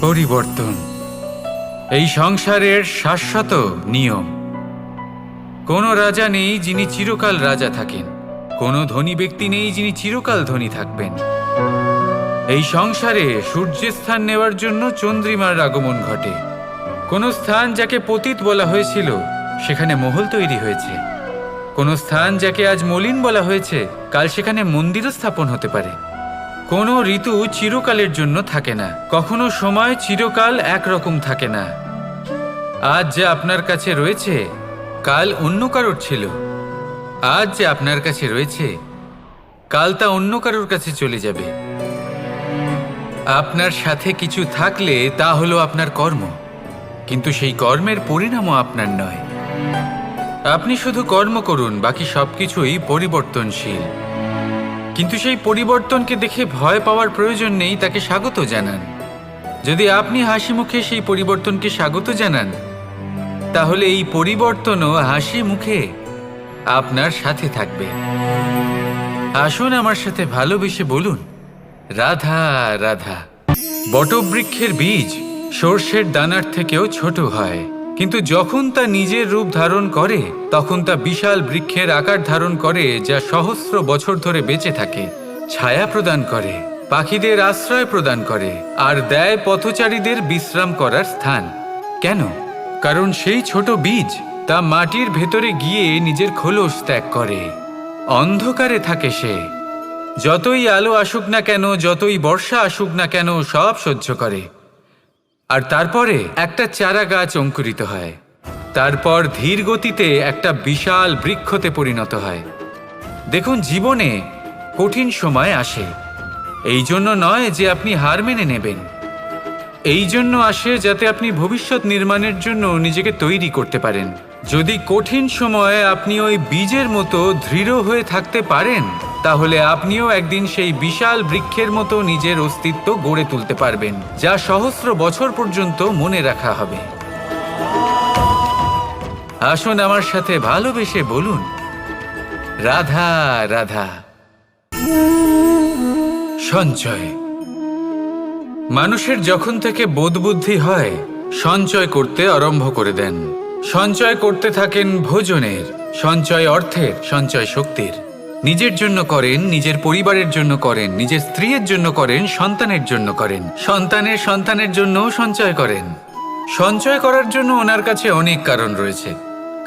পরিবর্তন এই সংসারের শাশ্বত নিয়ম। কোনো রাজা নেই যিনি চিরকাল রাজা থাকেন, কোনো ধনী ব্যক্তি নেই যিনি চিরকাল ধনী থাকবেন। এই সংসারে সূর্যের স্থান নেওয়ার জন্য চন্দ্রিমার আগমন ঘটে। কোনো স্থান যাকে পতিত বলা হয়েছিল সেখানে মহল তৈরি হয়েছে, কোনো স্থান যাকে আজ মলিন বলা হয়েছে কাল সেখানে মন্দিরও স্থাপন হতে পারে। কোনো ঋতু চিরকালের জন্য থাকে না, কখনো সময় চিরকাল একরকম থাকে না। আজ যে আপনার কাছে রয়েছে কাল অন্য কারোর ছিল, আজ যে আপনার কাছে রয়েছে কাল তা অন্য কারোর কাছে চলে যাবে। আপনার সাথে কিছু থাকলে তা হলো আপনার কর্ম, কিন্তু সেই কর্মের পরিণামও আপনার নয়। আপনি শুধু কর্ম করুন, বাকি সবকিছুই পরিবর্তনশীল। কিন্তু সেই পরিবর্তনকে দেখে ভয় পাওয়ার প্রয়োজন নেই, তাকে স্বাগত জানান। যদি আপনি হাসি মুখে সেই পরিবর্তনকে স্বাগত জানান, তাহলে এই পরিবর্তনও হাসি মুখে আপনার সাথে থাকবে। আসুন আমার সাথে ভালোবেসে বলুন, রাধা রাধা। বটবৃক্ষের বীজ সর্ষের দানার থেকেও ছোট হয়, কিন্তু যখন তা নিজের রূপ ধারণ করে তখন তা বিশাল বৃক্ষের আকার ধারণ করে, যা সহস্র বছর ধরে বেঁচে থাকে, ছায়া প্রদান করে, পাখিদের আশ্রয় প্রদান করে, আর দেয় পথচারীদের বিশ্রাম করার স্থান। কেন? কারণ সেই ছোট বীজ তা মাটির ভেতরে গিয়ে নিজের খোলস ত্যাগ করে। অন্ধকারে থাকে সে, যতই আলো আসুক না কেন, যতই বর্ষা আসুক না কেন, সব সহ্য করে। আর তারপরে একটা চারা গাছ অঙ্কুরিত হয়, তারপর ধীর গতিতে একটা বিশাল বৃক্ষতে পরিণত হয়। দেখুন, জীবনে কঠিন সময় আসে, এই জন্য নয় যে আপনি হার মেনে নেবেন, এই জন্য আসে যাতে আপনি ভবিষ্যৎ নির্মাণের জন্য নিজেকে তৈরি করতে পারেন। যদি কঠিন সময়ে আপনি ওই বীজের মতো দৃঢ় হয়ে থাকতে পারেন, তাহলে আপনিও একদিন সেই বিশাল বৃক্ষের মতো নিজের অস্তিত্ব গড়ে তুলতে পারবেন, যা সহস্র বছর পর্যন্ত মনে রাখা হবে। আসুন আমার সাথে ভালোবেসে বলুন, রাধা রাধা। সঞ্চয়। মানুষের যখন থেকে বোধবুদ্ধি হয় সঞ্চয় করতে আরম্ভ করে দেন। সঞ্চয় করতে থাকেন ভোজনের, সঞ্চয় অর্থের, সঞ্চয় শক্তির। নিজের জন্য করেন, নিজের পরিবারের জন্য করেন, নিজের স্ত্রীর জন্য করেন, সন্তানের জন্য করেন, সন্তানের সন্তানের জন্য সঞ্চয় করেন। সঞ্চয় করার জন্য ওনার কাছে অনেক কারণ রয়েছে,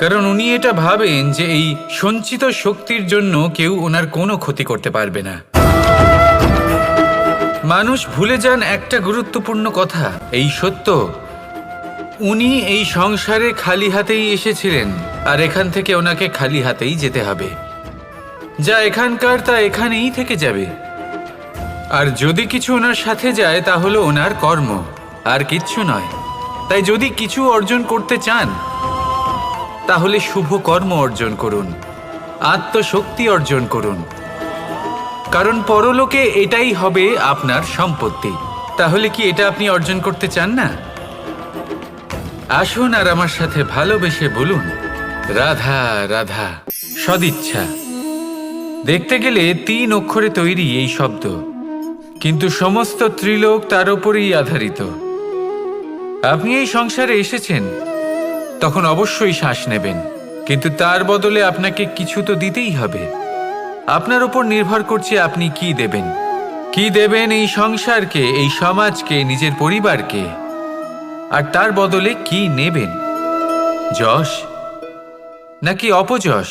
কারণ উনি এটা ভাবেন যে এই সঞ্চিত শক্তির জন্য কেউ ওনার কোনো ক্ষতি করতে পারবে না। মানুষ ভুলে যান একটা গুরুত্বপূর্ণ কথা, এই সত্য, উনি এই সংসারে খালি হাতেই এসেছিলেন, আর এখান থেকে ওনাকে খালি হাতেই যেতে হবে। যা এখানকার তা এখানেই থেকে যাবে। আর যদি কিছু ওনার সাথে যায় তা হলো ওনার কর্ম, আর কিচ্ছু নয়। তাই যদি কিছু অর্জন করতে চান তাহলে শুভ কর্ম অর্জন করুন, আত্মশক্তি অর্জন করুন, কারণ পরলোকে এটাই হবে আপনার সম্পত্তি। তাহলে কি এটা আপনি অর্জন করতে চান না? আসুন আর আমার সাথে ভালোবেসে বলুন, রাধা রাধা। সদিচ্ছা। দেখতে গেলে 3 অক্ষরে তৈরি এই শব্দ, কিন্তু সমস্ত ত্রিলোক তার উপরেই আধারিত। আপনি এই সংসারে এসেছেন, তখন অবশ্যই শ্বাস নেবেন, কিন্তু তার বদলে আপনাকে কিছু তো দিতেই হবে। আপনার উপর নির্ভর করছে আপনি কি দেবেন। কি দেবেন এই সংসারকে, এই সমাজকে, নিজের পরিবারকে, আর তার বদলে কি নেবেন? যশ নাকি অপযশ?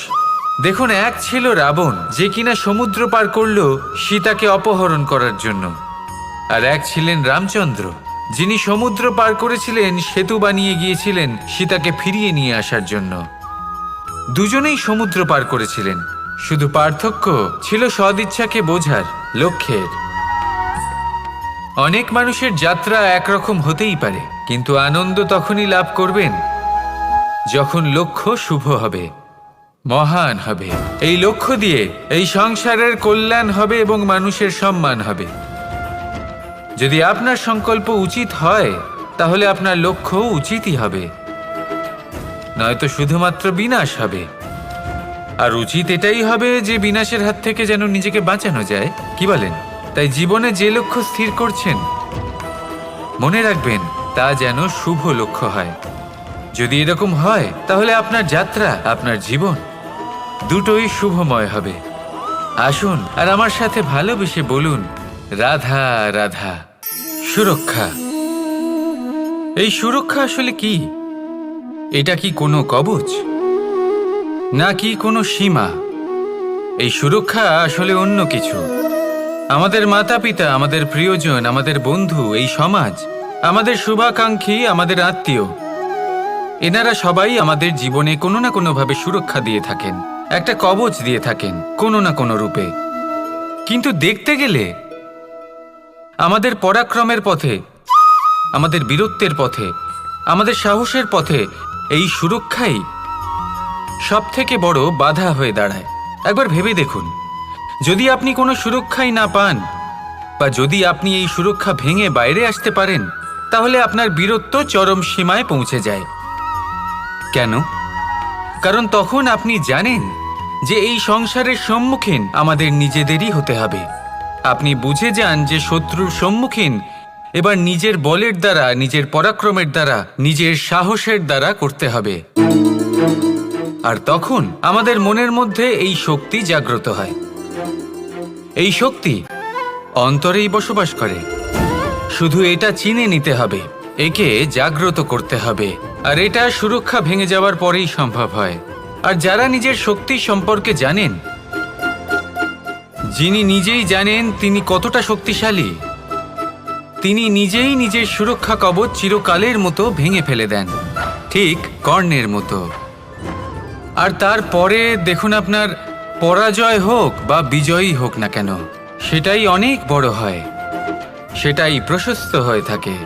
দেখুন, এক ছিল রাবণ, যে কিনা সমুদ্র পার করলো সীতাকে অপহরণ করার জন্য, আর এক ছিলেন রামচন্দ্র, যিনি সমুদ্র পার করেছিলেন, সেতু বানিয়ে গিয়েছিলেন সীতাকে ফিরিয়ে নিয়ে আসার জন্য। দুজনেই সমুদ্র পার করেছিলেন, শুধু পার্থক্য ছিল সদিচ্ছাকে বোঝার, লক্ষ্যের। অনেক মানুষের যাত্রা একরকম হতেই পারে, কিন্তু আনন্দ তখনই লাভ করবেন যখন লক্ষ্য শুভ হবে, মহান হবে। এই লক্ষ্য দিয়ে এই সংসারের কল্যাণ হবে এবং মানুষের সম্মান হবে। যদি আপনার সংকল্প উচিত হয় তাহলে আপনার লক্ষ্য উচিতই হবে, নয়তো শুধুমাত্র বিনাশ হবে। আর উচিত এটাই হবে যে বিনাশের হাত থেকে যেন নিজেকে বাঁচানো যায়, কি বলেন? তাই জীবনে যে লক্ষ্য স্থির করছেন, মনে রাখবেন তা যেন শুভ লক্ষ্য হয়। যদি এরকম হয় তাহলে আপনার যাত্রা, আপনার জীবন দুটোই শুভময় হবে। আসুন আর আমার সাথে ভালোবেসে বলুন, রাধা রাধা। সুরক্ষা। এই সুরক্ষা আসলে কি? এটা কি কোনো কবচ, নাকি কোনো সীমা? এই সুরক্ষা আসলে অন্য কিছু। আমাদের মাতা পিতা, আমাদের প্রিয়জন, আমাদের বন্ধু, এই সমাজ, আমাদের শুভাকাঙ্ক্ষী, আমাদের আত্মীয়, এনারা সবাই আমাদের জীবনে কোনো না কোনোভাবে সুরক্ষা দিয়ে থাকেন, একটা কবচ দিয়ে থাকেন কোনো না কোনো রূপে। কিন্তু দেখতে গেলে আমাদের পরাক্রমের পথে, আমাদের বীরত্বের পথে, আমাদের সাহসের পথে এই সুরক্ষাই সবথেকে বড় বাধা হয়ে দাঁড়ায়। একবার ভেবে দেখুন, যদি আপনি কোনো সুরক্ষাই না পান, বা যদি আপনি এই সুরক্ষা ভেঙে বাইরে আসতে পারেন, তাহলে আপনার বীরত্ব চরম সীমায় পৌঁছে যায়। কেন? কারণ তখন আপনি জানেন যে এই সংসারের সম্মুখীন আমাদের নিজেদেরই হতে হবে। আপনি বুঝে যান যে শত্রুর সম্মুখীন এবার নিজের বলের দ্বারা, নিজের পরাক্রমের দ্বারা, নিজের সাহসের দ্বারা করতে হবে। আর তখন আমাদের মনের মধ্যে এই শক্তি জাগ্রত হয়। এই শক্তি অন্তরেই বসবাস করে। শুধু এটা চিনে নিতে হবে, একে জাগ্রত করতে হবে। আর এটা সুরক্ষা ভেঙে যাওয়ার পরেই সম্ভব হয়। আর যারা নিজের শক্তি সম্পর্কে জানেন, যিনি নিজেই জানেন তিনি কতটা শক্তিশালী, তিনি নিজেই নিজের সুরক্ষা কবচ চিরকালের মতো ভেঙে ফেলে দেন, ঠিক কর্ণের মতো। আর তারপরে দেখুন, আপনার পরাজয় হোক বা বিজয়ী হোক না কেন, সেটাই অনেক বড় হয়, সেটাই প্রশস্ত হয়ে থাকে।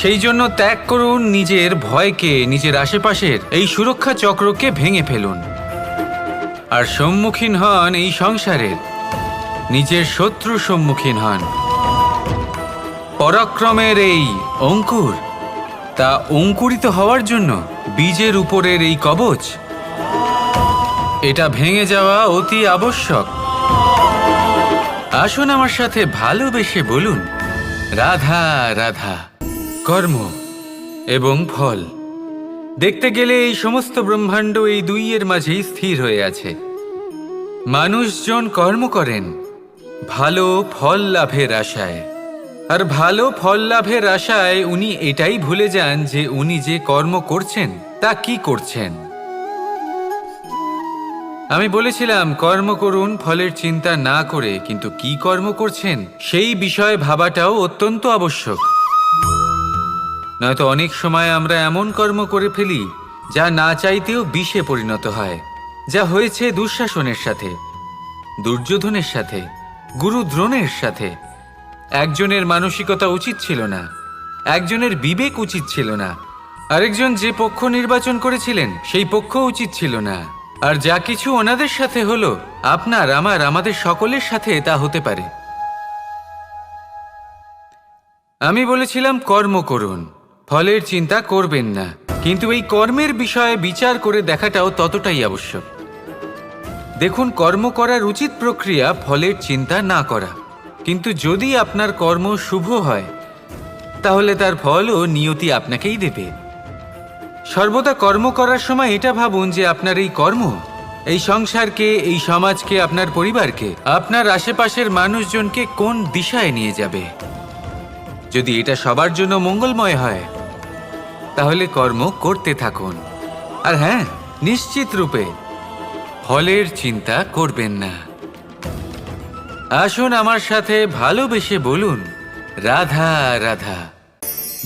সেই জন্য ত্যাগ করুন নিজের ভয়কে, নিজের আশেপাশের এই সুরক্ষা চক্রকে ভেঙে ফেলুন। আর সম্মুখীন হন এই সংসারের, নিজের শত্রু সম্মুখীন হন। পরাক্রমের এই অঙ্কুর, তা অঙ্কুরিত হওয়ার জন্য বীজের উপরের এই কবচ, এটা ভেঙে যাওয়া অতি আবশ্যক। আসুন আমার সাথে ভালোবেসে বলুন, রাধা রাধা। কর্ম এবং ফল। দেখতে গেলে এই সমস্ত ব্রহ্মাণ্ড এই দুইয়ের মাঝেই স্থির হয়ে আছে। মানুষজন কর্ম করেন ভালো ফল লাভের আশায়, আর ভালো ফল লাভের আশায় উনি এটাই ভুলে যান যে উনি যে কর্ম করছেন তা কি করছেন। আমি বলেছিলাম কর্ম করুন ফলের চিন্তা না করে, কিন্তু কি কর্ম করছেন সেই বিষয়ে ভাবাটাও অত্যন্ত আবশ্যক। নয়তো অনেক সময় আমরা এমন কর্ম করে ফেলি যা না চাইতেও বিষে পরিণত হয়। যা হয়েছে দুঃশাসনের সাথে, দুর্যোধনের সাথে, গুরু দ্রোণের সাথে। একজনের মানসিকতা উচিত ছিল না, একজনের বিবেক উচিত ছিল না, আরেকজন যে পক্ষ নির্বাচন করেছিলেন সেই পক্ষ উচিত ছিল না। আর যা কিছু ওনাদের সাথে হলো, আপনার, আমার, আমাদের সকলের সাথে তা হতে পারে। আমি বলেছিলাম কর্ম করুন, ফলের চিন্তা করবেন না, কিন্তু এই কর্মের বিষয়ে বিচার করে দেখাটাও ততটাই আবশ্যক। দেখুন, কর্ম করার উচিত প্রক্রিয়া ফলের চিন্তা না করা, কিন্তু যদি আপনার কর্ম শুভ হয় তাহলে তার ফলও নিয়তি আপনাকেই দেবে। সর্বদা কর্ম করার সময় এটা ভাবুন যে আপনার এই কর্ম এই সংসারকে, এই সমাজকে, আপনার পরিবারকে, আপনার আশেপাশের মানুষজনকে কোন দিশায় নিয়ে যাবে। যদি এটা সবার জন্য মঙ্গলময় হয় তাহলে কর্ম করতে থাকুন। আর হ্যাঁ, নিশ্চিত রূপে ফলের চিন্তা করবেন না। আসুন আমার সাথে ভালোবেসে বলুন, রাধা রাধা।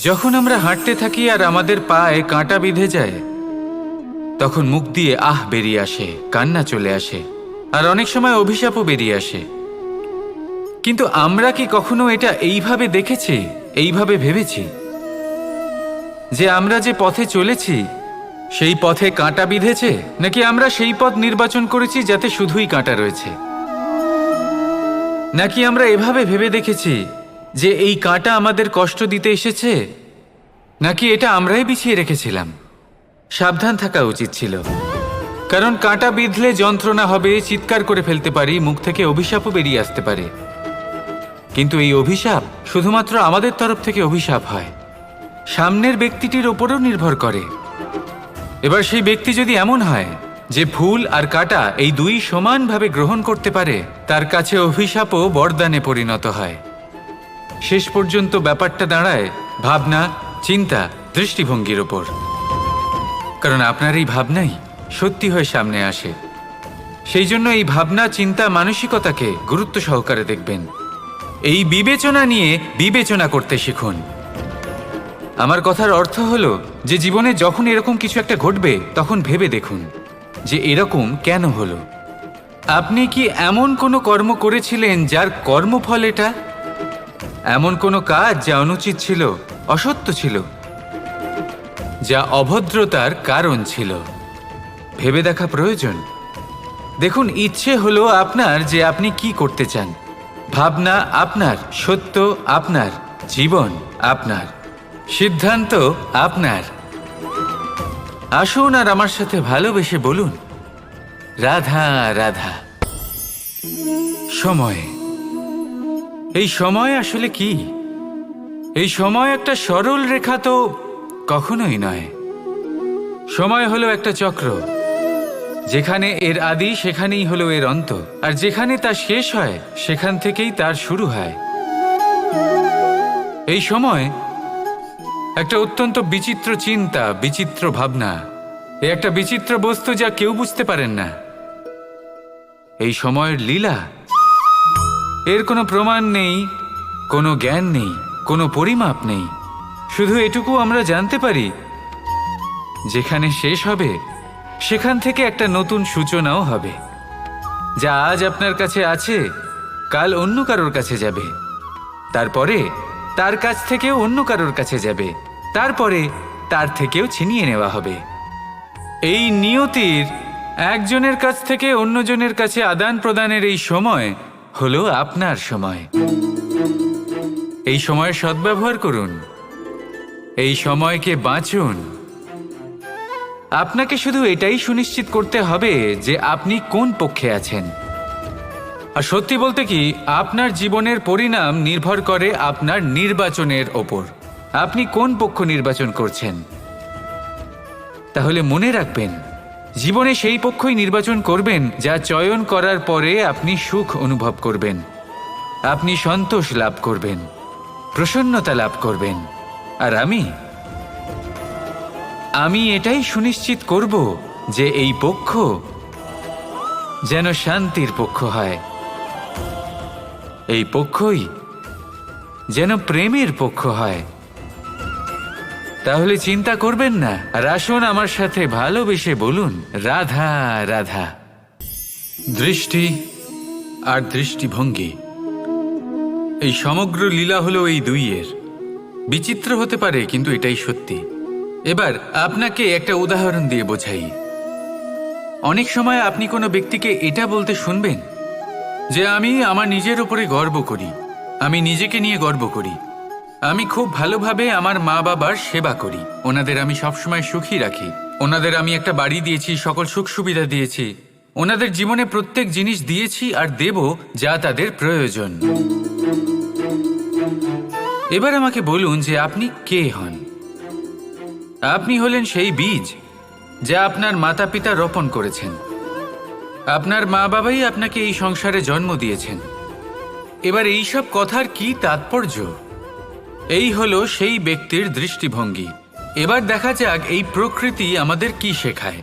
যখন আমরা হাঁটতে থাকি আর আমাদের পায়ে কাঁটা বিঁধে যায়, তখন মুখ দিয়ে আহ বেরিয়ে আসে, কান্না চলে আসে, আর অনেক সময় অভিশাপও বেরিয়ে আসে। কিন্তু আমরা কি কখনো এটা এইভাবে দেখেছি, এইভাবে ভেবেছি যে আমরা যে পথে চলেছি সেই পথে কাঁটা বিঁধেছে, নাকি আমরা সেই পথ নির্বাচন করেছি যাতে শুধুই কাঁটা রয়েছে? নাকি আমরা এভাবে ভেবে দেখেছি যে এই কাঁটা আমাদের কষ্ট দিতে এসেছে, নাকি এটা আমরাই বিছিয়ে রেখেছিলাম? সাবধান থাকা উচিত ছিল, কারণ কাঁটা বিঁধলে যন্ত্রণা হবে, চিৎকার করে ফেলতে পারি, মুখ থেকে অভিশাপও বেরিয়ে আসতে পারে। কিন্তু এই অভিশাপ শুধুমাত্র আমাদের তরফ থেকে অভিশাপ হয়, সামনের ব্যক্তিটির ওপরও নির্ভর করে। এবার সেই ব্যক্তি যদি এমন হয় যে ফুল আর কাঁটা এই দুই সমানভাবে গ্রহণ করতে পারে, তার কাছে অভিশাপও বরদানে পরিণত হয়। শেষ পর্যন্ত ব্যাপারটা দাঁড়ায় ভাবনা, চিন্তা, দৃষ্টিভঙ্গির ওপর। কারণ আপনার এই ভাবনাই সত্যি হয়ে সামনে আসে। সেই জন্য এই ভাবনা, চিন্তা, মানসিকতাকে গুরুত্ব সহকারে দেখবেন। এই বিবেচনা নিয়ে বিবেচনা করতে শিখুন। আমার কথার অর্থ হলো যে জীবনে যখন এরকম কিছু একটা ঘটবে তখন ভেবে দেখুন যে এরকম কেন হলো। আপনি কি এমন কোনো কর্ম করেছিলেন যার কর্মফল এটা? এমন কোনো কাজ যা অনুচিত ছিল, অসত্য ছিল, যা অভদ্রতার কারণ ছিল? ভেবে দেখা প্রয়োজন। দেখুন, ইচ্ছে হলো আপনার যে আপনি কি করতে চান। ভাবনা আপনার, সত্য আপনার, জীবন আপনার, সিদ্ধান্ত আপনার। আসুন আর আমার সাথে ভালোবেসে বলুন, রাধা রাধা। সময়, এই সময় আসলে কি? এই সময় একটা সরল রেখা তো কখনোই নয়। সময় হলো একটা চক্র। যেখানে এর আদি সেখানেই হলো এর অন্ত, আর যেখানে তা শেষ হয় সেখান থেকেই তার শুরু হয়। এই সময় একটা অত্যন্ত বিচিত্র চিন্তা, বিচিত্র ভাবনা। এ একটা বিচিত্র বস্তু যা কেউ বুঝতে পারেন না। এই সময়ের লীলা, এর কোনো প্রমাণ নেই, কোনো জ্ঞান নেই, কোনো পরিমাপ নেই। শুধু এটুকু আমরা জানতে পারি, যেখানে শেষ হবে সেখান থেকে একটা নতুন সূচনাও হবে। যা আজ আপনার কাছে আছে কাল অন্য কারোর কাছে যাবে, তারপরে তার কাছ থেকেও অন্য কারোর কাছে যাবে, তারপরে তার থেকেও ছিনিয়ে নেওয়া হবে। এই নিয়তির একজনের কাছ থেকে অন্যজনের কাছে আদান প্রদানের এই সময় হলো আপনার সময়। এই সময়ের সদ্ব্যবহার করুন, এই সময়কে বাঁচুন। আপনাকে শুধু এটাই সুনিশ্চিত করতে হবে যে আপনি কোন পক্ষে আছেন। আর সত্যি বলতে কি, আপনার জীবনের পরিণাম নির্ভর করে আপনার নির্বাচনের ওপর। আপনি কোন পক্ষ নির্বাচন করছেন। তাহলে মনে রাখবেন, জীবনে সেই পক্ষই নির্বাচন করবেন যা চয়ন করার পরে আপনি সুখ অনুভব করবেন, আপনি সন্তোষ লাভ করবেন, প্রসন্নতা লাভ করবেন। আর আমি এটাই সুনিশ্চিত করব যে এই পক্ষ যেন শান্তির পক্ষ হয়, এই পক্ষই যেন প্রেমের পক্ষ হয়। তাহলে চিন্তা করবেন না, আর আসুন আমার সাথে ভালোবেসে বলুন, রাধা রাধা। দৃষ্টি আর দৃষ্টিভঙ্গি, এই সমগ্র লীলা হলো এই দুইয়ের। বিচিত্র হতে পারে, কিন্তু এটাই সত্যি। এবার আপনাকে একটা উদাহরণ দিয়ে বোঝাই। অনেক সময় আপনি কোনো ব্যক্তিকে এটা বলতে শুনবেন যে আমি আমার নিজের উপরে গর্ব করি, আমি নিজেকে নিয়ে গর্ব করি, আমি খুব ভালোভাবে আমার মা বাবার সেবা করি, ওনাদের আমি সবসময় সুখী রাখি, ওনাদের আমি একটা বাড়ি দিয়েছি, সকল সুখ সুবিধা দিয়েছি, ওনাদের জীবনে প্রত্যেক জিনিস দিয়েছি আর দেব যা তাদের প্রয়োজন। এবার আমাকে বলুন যে আপনি কে হন। আপনি হলেন সেই বীজ যা আপনার মাতা পিতা রোপণ করেছেন। আপনার মা বাবাই আপনাকে এই সংসারে জন্ম দিয়েছেন। এবার এইসব কথার কি তাৎপর্য? এই হলো সেই ব্যক্তির দৃষ্টিভঙ্গি। এবার দেখা যাক এই প্রকৃতি আমাদের কি শেখায়।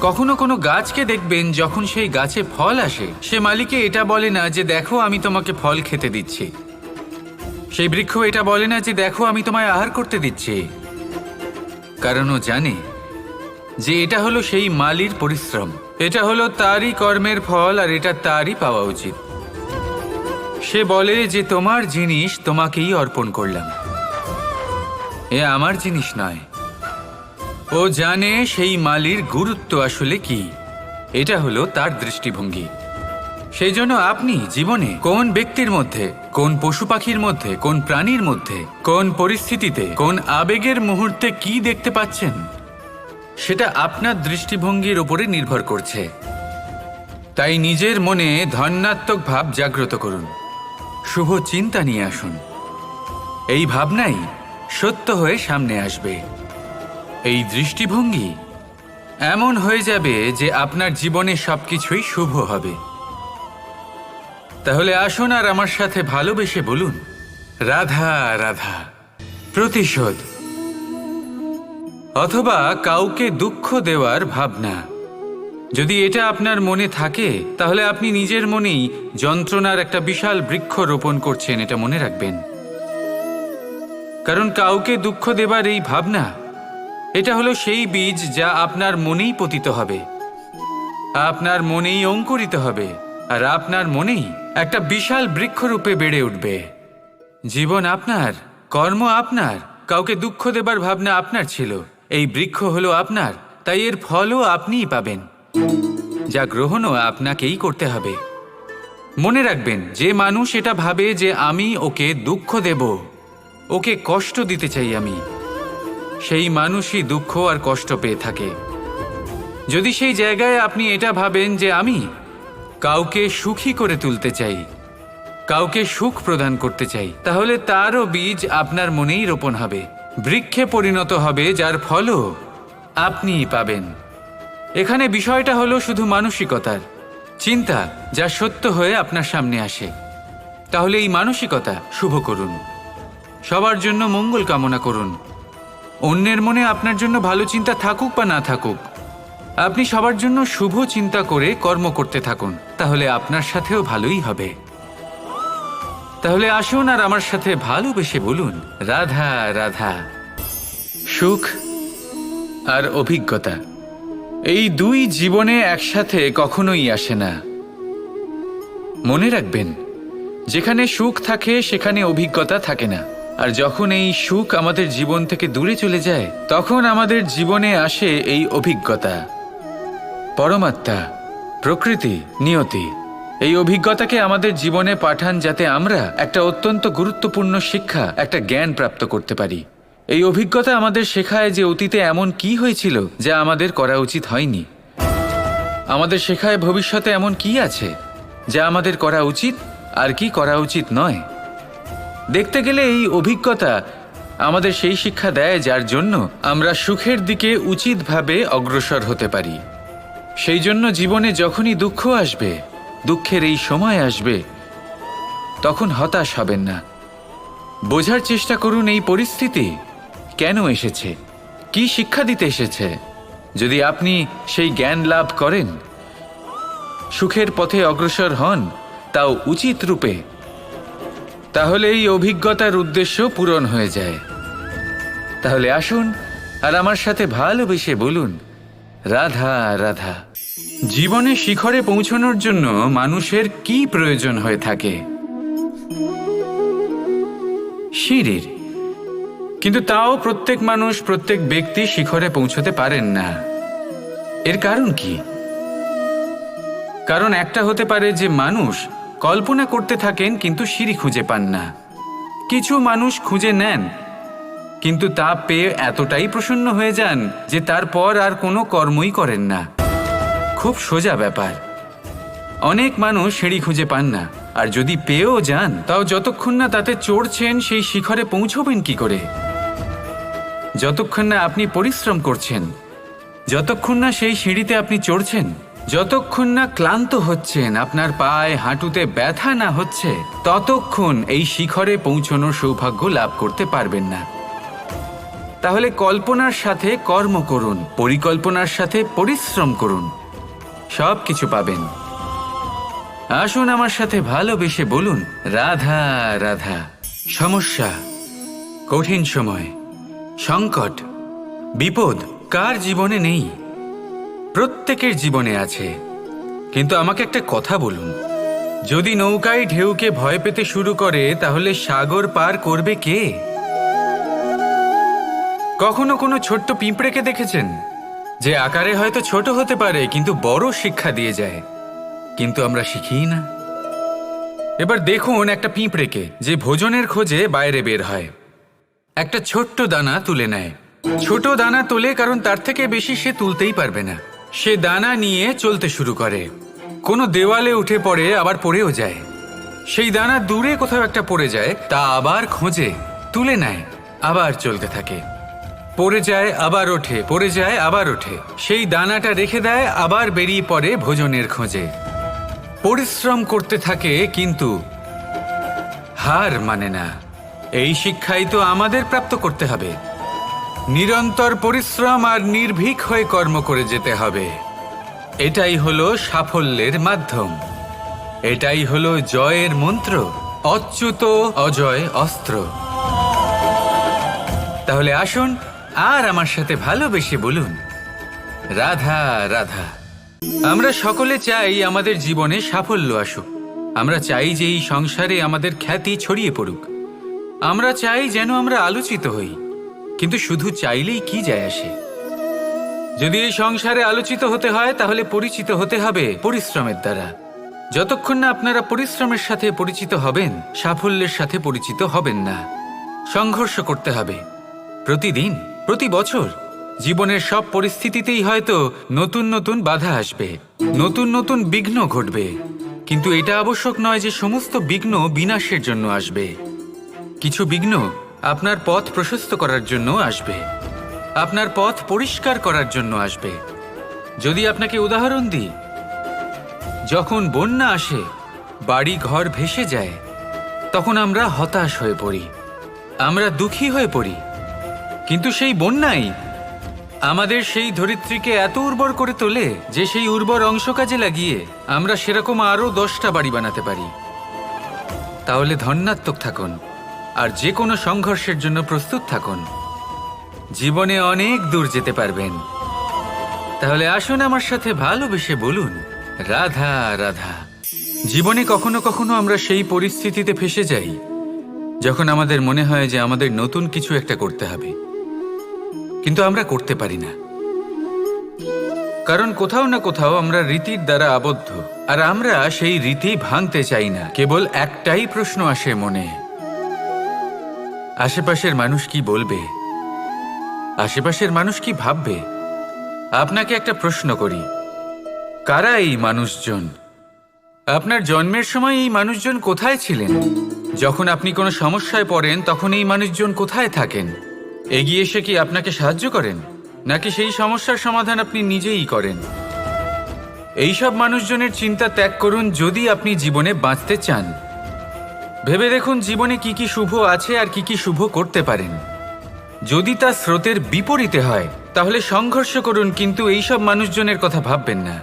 কখনো কোনো গাছকে দেখবেন, যখন সেই গাছে ফল আসে, সে মালিকে এটা বলে না যে দেখো আমি তোমাকে ফল খেতে দিচ্ছি। সেই বৃক্ষ এটা বলে না যে দেখো আমি তোমায় আহার করতে দিচ্ছি। কারণ ও জানে যে এটা হলো সেই মালির পরিশ্রম, এটা হলো তারই কর্মের ফল, আর এটা তারই পাওয়া উচিত। সে বলে যে তোমার জিনিস তোমাকেই অর্পণ করলাম, এ আমার জিনিস নয়। ও জানে সেই মালির গুরুত্ব আসলে কি। এটা হলো তার দৃষ্টিভঙ্গি। সেই জন্য আপনি জীবনে কোন ব্যক্তির মধ্যে, কোন পশু পাখির মধ্যে, কোন প্রাণীর মধ্যে, কোন পরিস্থিতিতে, কোন আবেগের মুহূর্তে কি দেখতে পাচ্ছেন, সেটা আপনার দৃষ্টিভঙ্গির উপরে নির্ভর করছে। তাই নিজের মনে ধন্যাত্মক ভাব জাগ্রত করুন, শুভ চিন্তা নিয়ে আসুন। এই ভাবনাই সত্য হয়ে সামনে আসবে। এই দৃষ্টিভঙ্গি এমন হয়ে যাবে যে আপনার জীবনে সবকিছুই শুভ হবে। তাহলে আসুন আর আমার সাথে ভালোবেসে বলুন, রাধা রাধা। প্রতিশোধ অথবা কাউকে দুঃখ দেওয়ার ভাবনা, যদি এটা আপনার মনে থাকে তাহলে আপনি নিজের মনেই যন্ত্রণার একটা বিশাল বৃক্ষ রোপণ করছেন, এটা মনে রাখবেন। কারণ কাউকে দুঃখ দেবার এই ভাবনা, এটা হলো সেই বীজ যা আপনার মনেই পতিত হবে, আপনার মনেই অঙ্কুরিত হবে, আর আপনার মনেই একটা বিশাল বৃক্ষরূপে বেড়ে উঠবে। জীবন আপনার, কর্ম আপনার, কাউকে দুঃখ দেবার ভাবনা আপনার ছিল, এই বৃক্ষ হলো আপনার, তাই এর ফলও আপনিই পাবেন, যা গ্রহণও আপনাকেই করতে হবে। মনে রাখবেন, যে মানুষ এটা ভাবে যে আমি ওকে দুঃখ দেব, ওকে কষ্ট দিতে চাই আমি, সেই মানুষই দুঃখ আর কষ্ট পেয়ে থাকে। যদি সেই জায়গায় আপনি এটা ভাবেন যে আমি কাউকে সুখী করে তুলতে চাই, কাউকে সুখ প্রদান করতে চাই, তাহলে তারও বীজ আপনার মনেই রোপণ হবে, বৃক্ষে পরিণত হবে, যার ফলও আপনিই পাবেন। এখানে বিষয়টা হলো শুধু মানসিকতার চিন্তা, যা সত্য হয়ে আপনার সামনে আসে। তাহলে এই মানসিকতা শুভ করুন, সবার জন্য মঙ্গল কামনা করুন। অন্যের মনে আপনার জন্য ভালো চিন্তা থাকুক বা না থাকুক, আপনি সবার জন্য শুভ চিন্তা করে কর্ম করতে থাকুন, তাহলে আপনার সাথেও ভালোই হবে। তাহলে আসুন আর আমার সাথে ভালোবেসে বলুন, রাধা রাধা। সুখ আর অভিজ্ঞতা, এই দুই জীবনে একসাথে কখনোই আসে না। মনে রাখবেন, যেখানে সুখ থাকে সেখানে অভিজ্ঞতা থাকে না, আর যখন এই সুখ আমাদের জীবন থেকে দূরে চলে যায়, তখন আমাদের জীবনে আসে এই অভিজ্ঞতা। পরমাত্মা, প্রকৃতি, নিয়তি এই অভিজ্ঞতাকে আমাদের জীবনে পাঠান, যাতে আমরা একটা অত্যন্ত গুরুত্বপূর্ণ শিক্ষা, একটা জ্ঞান প্রাপ্ত করতে পারি। এই অভিজ্ঞতা আমাদের শেখায় যে অতীতে এমন কি হয়েছিল যা আমাদের করা উচিত হয়নি। আমাদের শেখায় ভবিষ্যতে এমন কি আছে যা আমাদের করা উচিত আর কি করা উচিত নয়। দেখতে গেলে এই অভিজ্ঞতা আমাদের সেই শিক্ষা দেয় যার জন্য আমরা সুখের দিকে উচিতভাবে অগ্রসর হতে পারি। সেই জন্য জীবনে যখনই দুঃখ আসবে, দুঃখের এই সময় আসবে, তখন হতাশ হবেন না। বোঝার চেষ্টা করুন এই পরিস্থিতি কেন এসেছে, কি শিক্ষা দিতে এসেছে। যদি আপনি সেই জ্ঞান লাভ করেন, সুখের পথে অগ্রসর হন, তাও উচিত রূপে, তাহলে এই অভিজ্ঞতার উদ্দেশ্য পূরণ হয়ে যায়। তাহলে আসুন আর আমার সাথে ভালোবেসে বলুন, রাধা রাধা। জীবনে শিখরে পৌঁছানোর জন্য মানুষের কি প্রয়োজন হয়ে থাকে? সিঁড়ির। কিন্তু তাও প্রত্যেক মানুষ, প্রত্যেক ব্যক্তি শিখরে পৌঁছতে পারেন না। এর কারণ কি? কারণ একটা হতে পারে যে মানুষ কল্পনা করতে থাকেন কিন্তু সিঁড়ি খুঁজে পান না। কিছু মানুষ খুঁজে নেন কিন্তু তা পেয়ে এতটাই প্রসন্ন হয়ে যান যে তারপর আর কোনো কর্মই করেন না। খুব সোজা ব্যাপার। অনেক মানুষ সিঁড়ি খুঁজে পান না, আর যদি পেয়েও যান তাও যতক্ষণ না তাতে চড়ছেন সেই শিখরে পৌঁছবেন কি করে? যতক্ষণ না আপনি পরিশ্রম করছেন, যতক্ষণ না সেই সিঁড়িতে আপনি চড়ছেন, যতক্ষণ না ক্লান্ত হচ্ছেন, আপনার পায়ে হাঁটুতে ব্যথা না হচ্ছে, ততক্ষণ এই শিখরে পৌঁছানোর সৌভাগ্য লাভ করতে পারবেন না। তাহলে কল্পনার সাথে কর্ম করুন, পরিকল্পনার সাথে পরিশ্রম করুন, সব কিছু পাবেন। আসুন আমার সাথে ভালোবেসে বলুন, রাধা রাধা। সমস্যা, কঠিন সময়, সংকট, বিপদ কার জীবনে নেই? প্রত্যেকের জীবনে আছে। কিন্তু আমাকে একটা কথা বলুন, যদি নৌকায় ঢেউকে ভয় পেতে শুরু করে, তাহলে সাগর পার করবে কে? কখনো কোনো ছোট্ট পিঁপড়েকে দেখেছেন, যে আকারে হয়তো ছোট হতে পারে কিন্তু বড় শিক্ষা দিয়ে যায়? কিন্তু আমরা শিখিই না। এবার দেখুন একটা পিঁপড়েকে, যে ভোজনের খোঁজে বাইরে বের হয়, একটা ছোট্ট দানা তুলে নেয়। ছোট দানা তোলে কারণ তার থেকে বেশি সে তুলতেই পারবে না। সে দানা নিয়ে চলতে শুরু করে, কোনো দেওয়ালে উঠে পড়ে, আবার পড়েও যায়। সেই দানা দূরে কোথাও একটা পড়ে যায়, তা আবার খোঁজে, তুলে নেয়, আবার চলতে থাকে, পড়ে যায় আবার ওঠে, পড়ে যায় আবার ওঠে, সেই দানাটা রেখে দেয়, আবার বেরিয়ে পড়ে ভোজনের খোঁজে। পরিশ্রম করতে থাকে কিন্তু হার মানে না। এই শিক্ষাই তো আমাদের প্রাপ্ত করতে হবে। নিরন্তর পরিশ্রম আর নির্ভীক হয়ে কর্ম করে যেতে হবে। এটাই হলো সাফল্যের মাধ্যম, এটাই হলো জয়ের মন্ত্র, অচ্যুত অজয় অস্ত্র। তাহলে আসুন আর আমার সাথে ভালোবেসে বলুন, রাধা রাধা। আমরা সকলে চাই আমাদের জীবনে সাফল্য আসুক। আমরা চাই যে এই সংসারে আমাদের খ্যাতি ছড়িয়ে পড়ুক। আমরা চাই যেন আমরা আলোচিত হই। কিন্তু শুধু চাইলেই কি যায় আসে? যদি এই সংসারে আলোচিত হতে হয় তাহলে পরিচিত হতে হবে পরিশ্রমের দ্বারা। যতক্ষণ না আপনারা পরিশ্রমের সাথে পরিচিত হবেন, সাফল্যের সাথে পরিচিত হবেন না। সংঘর্ষ করতে হবে প্রতিদিন, প্রতি বছর। জীবনের সব পরিস্থিতিতেই হয়তো নতুন নতুন বাধা আসবে, নতুন নতুন বিঘ্ন ঘটবে। কিন্তু এটা আবশ্যক নয় যে সমস্ত বিঘ্ন বিনাশের জন্য আসবে। কিছু বিঘ্ন আপনার পথ প্রশস্ত করার জন্য আসবে, আপনার পথ পরিষ্কার করার জন্য আসবে। যদি আপনাকে উদাহরণ দিই, যখন বন্যা আসে, বাড়ি ঘর ভেসে যায়, তখন আমরা হতাশ হয়ে পড়ি, আমরা দুঃখী হয়ে পড়ি। কিন্তু সেই বন্যাই আমাদের সেই ধরিত্রীকে এত উর্বর করে তোলে যে সেই উর্বর অংশ কাজে লাগিয়ে আমরা সেরকম আরও 10টা বাড়ি বানাতে পারি। তাহলে ধন্যাত্মক থাকুন আর যে কোনো সংঘর্ষের জন্য প্রস্তুত থাকুন। জীবনে অনেক দূর যেতে পারবেন। তাহলে আসুন আমার সাথে ভালোবেসে বলুন, রাধা রাধা। জীবনে কখনো কখনো আমরা সেই পরিস্থিতিতে ফেসে যাই যখন আমাদের মনে হয় যে আমাদের নতুন কিছু একটা করতে হবে, কিন্তু আমরা করতে পারি না। কারণ কোথাও না কোথাও আমরা রীতির দ্বারা আবদ্ধ, আর আমরা সেই রীতি ভাঙতে চাই না। কেবল একটাই প্রশ্ন আসে মনে, আশেপাশের মানুষ কি বলবে, আশেপাশের মানুষ কি ভাববে। আপনাকে একটা প্রশ্ন করি, কারা এই মানুষজন? আপনার জন্মের সময় এই মানুষজন কোথায় ছিলেন? যখন আপনি কোনো সমস্যায় পড়েন তখন এই মানুষজন কোথায় থাকেন? এগিয়ে এসে কি আপনাকে সাহায্য করেন, নাকি সেই সমস্যার সমাধান আপনি নিজেই করেন? এইসব মানুষজনের চিন্তা ত্যাগ করুন যদি আপনি জীবনে বাঁচতে চান। ভেবে দেখুন জীবনে কি কি শুভ আছে আর কি কি শুভ করতে পারেন। যদি তা স্রোতের বিপরীতে হয় তাহলে সংঘর্ষ করুন, কিন্তু এইসব মানুষজনের কথা ভাববেন না।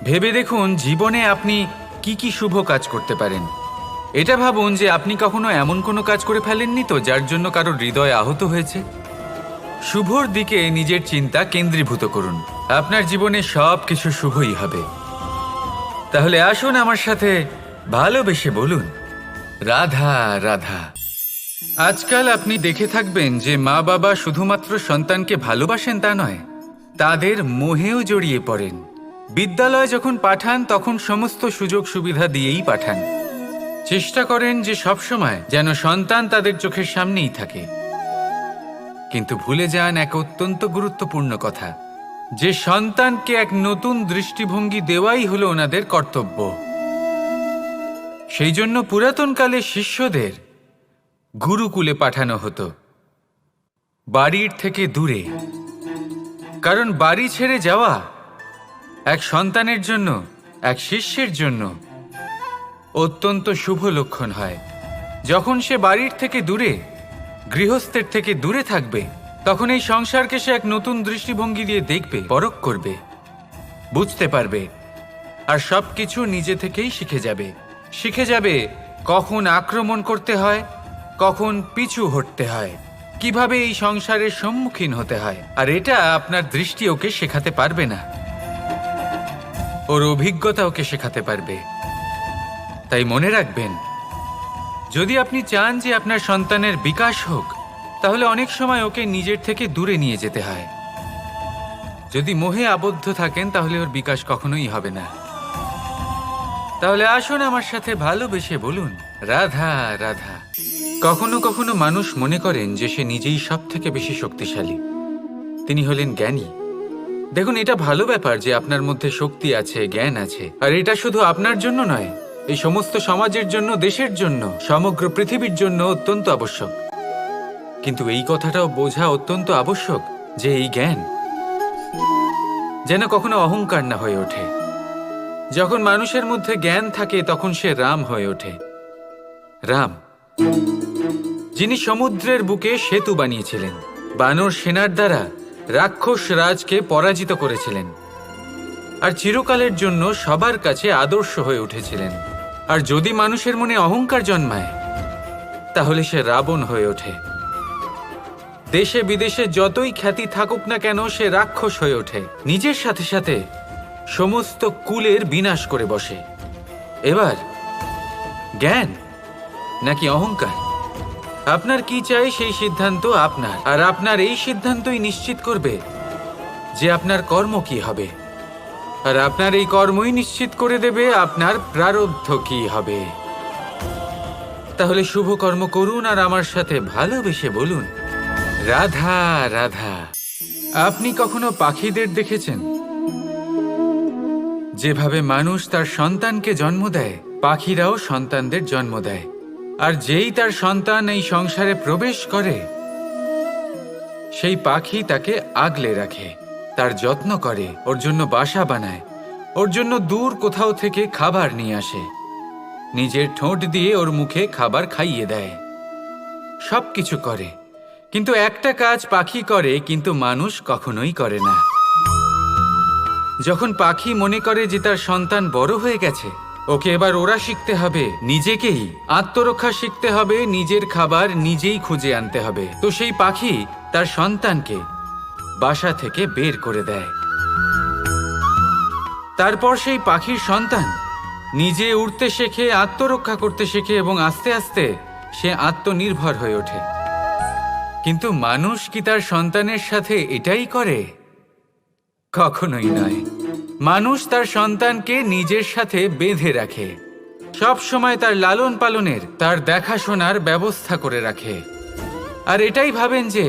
ভেবে দেখুন জীবনে আপনি কি কি শুভ কাজ করতে পারেন। এটা ভাবুন যে আপনি কখনো এমন কোনো কাজ করে ফেলেননি তো যার জন্য কারো হৃদয় আহত হয়েছে। শুভর দিকে নিজের চিন্তা কেন্দ্রীভূত করুন, আপনার জীবনে সব কিছু শুভই হবে। তাহলে আসুন আমার সাথে ভালোবেসে বলুন, রাধা রাধা। আজকাল আপনি দেখে থাকবেন যে মা বাবা শুধুমাত্র সন্তানকে ভালোবাসেন তা নয়, তাদের মোহেও জড়িয়ে পড়েন। বিদ্যালয়ে যখন পাঠান তখন সমস্ত সুযোগ সুবিধা দিয়েই পাঠান। চেষ্টা করেন যে সবসময় যেন সন্তান তাদের চোখের সামনেই থাকে। কিন্তু ভুলে যান এক অত্যন্ত গুরুত্বপূর্ণ কথা, যে সন্তানকে এক নতুন দৃষ্টিভঙ্গি দেওয়াই হলো ওনাদের কর্তব্য। সেই জন্য পুরাতনকালে শিষ্যদের গুরুকুলে পাঠানো হতো, বাড়ির থেকে দূরে। কারণ বাড়ি ছেড়ে যাওয়া এক সন্তানের জন্য, এক শিষ্যের জন্য অত্যন্ত শুভ লক্ষণ হয়। যখন সে বাড়ির থেকে দূরে, গৃহস্থের থেকে দূরে থাকবে, তখন এই সংসারকে সে এক নতুন দৃষ্টিভঙ্গি দিয়ে দেখবে, পরখ করবে, বুঝতে পারবে, আর সবকিছু নিজে থেকেই শিখে যাবে কখন আক্রমণ করতে হয়, কখন পিছু হটতে হয়, কিভাবে এই সংসারের সম্মুখীন হতে হয়। আর এটা আপনার দৃষ্টি ওকে শেখাতে পারবে না, ওর অভিজ্ঞতা ওকে শেখাতে পারবে। তাই মনে রাখবেন, যদি আপনি চান যে আপনার সন্তানের বিকাশ হোক, তাহলে অনেক সময় ওকে নিজের থেকে দূরে নিয়ে যেতে হয়। যদি মোহে আবদ্ধ থাকেন তাহলে ওর বিকাশ কখনোই হবে না। তাহলে আসুন আমার সাথে ভালোবেসে বলুন, রাধা রাধা। কখনো কখনো মানুষ মনে করেন যে সে নিজেই সব থেকে বেশি শক্তিশালী, তিনি হলেন জ্ঞানী। দেখুন, এটা ভালো ব্যাপার যে আপনার মধ্যে শক্তি আছে, জ্ঞান আছে, আর এটা শুধু আপনার জন্য নয়, এই সমস্ত সমাজের জন্য, দেশের জন্য, সমগ্র পৃথিবীর জন্য অত্যন্ত আবশ্যক। কিন্তু এই কথাটাও বোঝা অত্যন্ত আবশ্যক যে এই জ্ঞান যেন কখনো অহংকার না হয়ে ওঠে। যখন মানুষের মধ্যে জ্ঞান থাকে তখন সে রাম হয়ে ওঠে। রাম, যিনি সমুদ্রের বুকে সেতু বানিয়েছিলেন, বানর সেনার দ্বারা রাক্ষস রাজকে পরাজিত করেছিলেন, আর চিরকালের জন্য সবার কাছে আদর্শ হয়ে উঠেছিলেন। আর যদি মানুষের মনে অহংকার জন্মায় তাহলে সে রাবণ হয়ে ওঠে। দেশে বিদেশে যতই খ্যাতি থাকুক না কেন সে রাক্ষস হয়ে ওঠে, নিজের সাথে সাথে সমস্ত কুলের বিনাশ করে বসে। এবার জ্ঞান নাকি অহংকার, আপনার কি চাই সেই সিদ্ধান্ত আপনার, আর আপনার এই সিদ্ধান্তই নিশ্চিত করবে যে আপনার কর্ম কি হবে, আর আপনার এই কর্মই নিশ্চিত করে দেবে আপনার প্রারব্ধ কি হবে। তাহলে শুভ কর্ম করুন আর আমার সাথে ভালোবেসে বলুন, রাধা রাধা। আপনি কখনো পাখিদের দেখেছেন? যেভাবে মানুষ তার সন্তানকে জন্ম দেয়, পাখিরাও সন্তানদের জন্ম দেয়। আর যেই তার সন্তান এই সংসারে প্রবেশ করে, সেই পাখি তাকে আগলে রাখে, তার যত্ন করে, ওর জন্য বাসা বানায়, ওর জন্য দূর কোথাও থেকে খাবার নিয়ে আসে, নিজের ঠোঁট দিয়ে ওর মুখে খাবার খাইয়ে দেয়, সবকিছু করে। কিন্তু একটা কাজ পাখি করে কিন্তু মানুষ কখনোই করে না। যখন পাখি মনে করে যে তার সন্তান বড় হয়ে গেছে, ওকে এবার ওরা শিখতে হবে, নিজেকেই আত্মরক্ষা শিখতে হবে, নিজের খাবার নিজেই খুঁজে আনতে হবে, তো সেই পাখি তার সন্তানকে বাসা থেকে বের করে দেয়। তারপর সেই পাখির সন্তান নিজে উড়তে শেখে, আত্মরক্ষা করতে শেখে এবং আস্তে আস্তে সে আত্মনির্ভর হয়ে ওঠে। কিন্তু মানুষ কি তার সন্তানের সাথে এটাই করে? কখনোই নয়। মানুষ তার সন্তানকে নিজের সাথে বেঁধে রাখে, সব সময় তার লালন পালনের, তার দেখাশোনার ব্যবস্থা করে রাখে, আর এটাই ভাবেন যে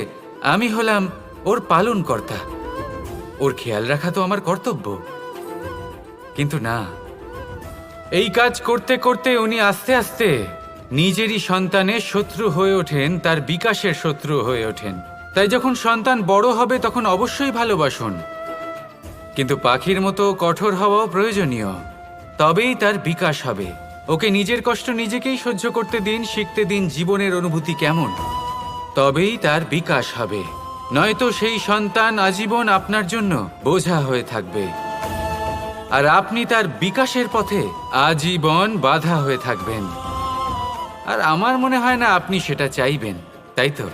আমি হলাম ওর পালনকর্তা, ওর খেয়াল রাখা তো আমার কর্তব্য। কিন্তু না, এই কাজ করতে করতে উনি আস্তে আস্তে নিজেরই সন্তানের শত্রু হয়ে ওঠেন, তার বিকাশের শত্রু হয়ে ওঠেন। তাই যখন সন্তান বড় হবে তখন অবশ্যই ভালোবাসুন, কিন্তু পাখির মতো কঠোর হওয়াও প্রয়োজনীয়, তবেই তার বিকাশ হবে। ওকে নিজের কষ্ট নিজেকেই সহ্য করতে দিন, শিখতে দিন জীবনের অনুভূতি কেমন, তবেই তার বিকাশ হবে। নয়তো সেই সন্তান আজীবন আপনার জন্য বোঝা হয়ে থাকবে, আর আপনি তার বিকাশের পথে আজীবন বাধা হয়ে থাকবেন। আর আমার মনে হয় না আপনি সেটা চাইবেন, তাই তো?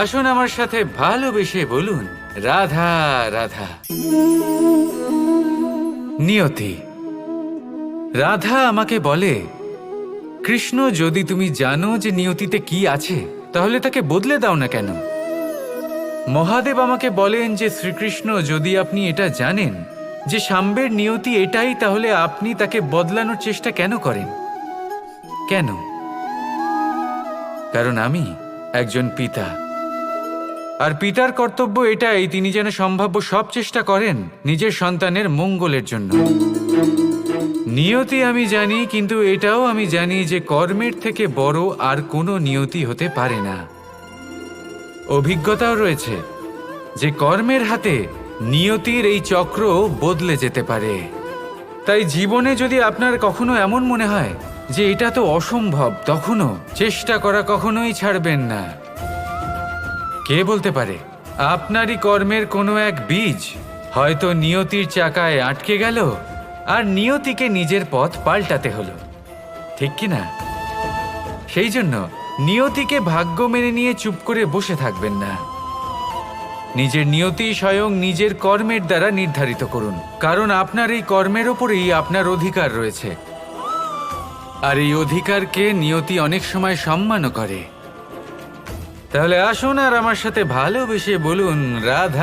আসুন আমার সাথে ভালোবেসে বলুন, রাধা রাধা। নিয়তি। রাধা আমাকে বলে, কৃষ্ণ, যদি তুমি জানো যে নিয়তিতে কি আছে তাহলে তাকে বদলে দাও না কেন? মহাদেব আমাকে বলেন যে শ্রীকৃষ্ণ, যদি আপনি এটা জানেন যে সাম্বের নিয়তি এটাই, তাহলে আপনি তাকে বদলানোর চেষ্টা কেন করেন? কেন? কারণ আমি একজন পিতা, আর পিতার কর্তব্য এটাই, তিনি যেন সম্ভাব্য সব চেষ্টা করেন নিজের সন্তানের মঙ্গলের জন্য। নিয়তি আমি জানি, কিন্তু এটাও আমি জানি যে কর্মের থেকে বড় আর কোনো নিয়তি হতে পারে না। অভিজ্ঞতাও রয়েছে যে কর্মের হাতে নিয়তির এই চক্র বদলে যেতে পারে। তাই জীবনে যদি আপনার কখনো এমন মনে হয় যে এটা তো অসম্ভব, তখনও চেষ্টা করা কখনোই ছাড়বেন না। কে বলতে পারে আপনারই কর্মের কোনো এক বীজ হয়তো নিয়তির চাকায় আটকে গেল, আর নিয়তিকে নিজের পথ পাল্টাতে হলো, ঠিক কি না? সেই জন্য নিয়তিকে ভাগ্য মেনে নিয়ে চুপ করে বসে থাকবেন না। নিজের নিয়তি স্বয়ং নিজের কর্মের দ্বারা নির্ধারিত করুন, কারণ আপনার এই কর্মের ওপরেই আপনার অধিকার রয়েছে, আর এই অধিকারকে নিয়তি অনেক সময় সম্মানও করে। তাহলে আসুন আর আমার সাথে ভালোবেসে বলুন, রাধা।